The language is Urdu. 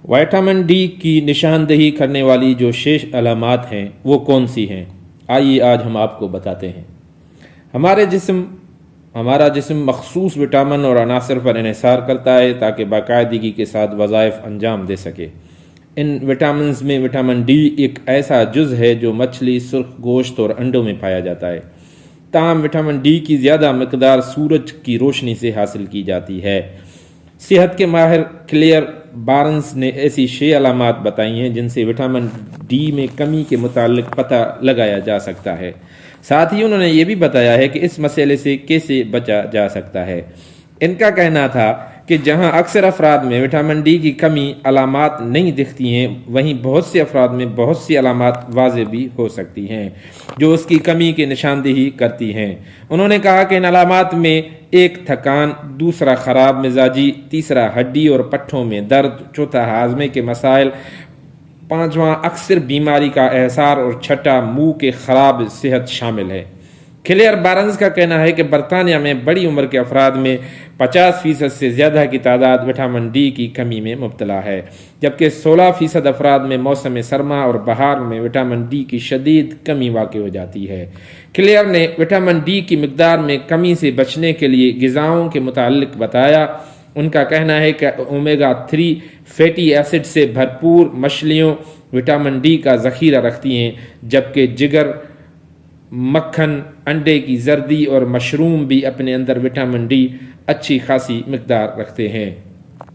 وٹامن ڈی کی نشاندہی کرنے والی جو 6 علامات ہیں وہ کون سی ہیں؟ آئیے آج ہم آپ کو بتاتے ہیں۔ ہمارا جسم مخصوص وٹامن اور عناصر پر انحصار کرتا ہے تاکہ باقاعدگی کے ساتھ وظائف انجام دے سکے۔ ان وٹامنز میں وٹامن ڈی ایک ایسا جز ہے جو مچھلی، سرخ گوشت اور انڈوں میں پایا جاتا ہے۔ تاہم وٹامن ڈی کی زیادہ مقدار سورج کی روشنی سے حاصل کی جاتی ہے۔ صحت کے ماہر کلیئر بارنز نے ایسی 6 علامات بتائی ہیں جن سے وٹامن ڈی میں کمی کے متعلق پتہ لگایا جا سکتا ہے۔ ساتھ ہی انہوں نے یہ بھی بتایا ہے کہ اس مسئلے سے کیسے بچا جا سکتا ہے۔ ان کا کہنا تھا کہ جہاں اکثر افراد میں وٹامن ڈی کی کمی علامات نہیں دکھتی ہیں، وہیں بہت سے افراد میں بہت سی علامات واضح بھی ہو سکتی ہیں جو اس کی کمی کی نشاندہی کرتی ہیں۔ انہوں نے کہا کہ ان علامات میں 1 تھکان، دوسرا خراب مزاجی، تیسرا ہڈی اور پٹھوں میں درد، چوتھا ہاضمے کے مسائل، 5واں اکثر بیماری کا احساس اور 6واں منہ کے خراب صحت شامل ہے۔ کلیئر بارنز کا کہنا ہے کہ برطانیہ میں بڑی عمر کے افراد میں 50% سے زیادہ کی تعداد وٹامن ڈی کی کمی میں مبتلا ہے، جبکہ 16% افراد میں موسم سرما اور بہار میں وٹامن ڈی کی شدید کمی واقع ہو جاتی ہے۔ کلیئر نے وٹامن ڈی کی مقدار میں کمی سے بچنے کے لیے غذاؤں کے متعلق بتایا۔ ان کا کہنا ہے کہ اومیگا 3 فیٹی ایسڈ سے بھرپور مچھلیوں وٹامن ڈی کا ذخیرہ رکھتی ہیں، جبکہ جگر، مکھن، انڈے کی زردی اور مشروم بھی اپنے اندر وٹامن ڈی اچھی خاصی مقدار رکھتے ہیں۔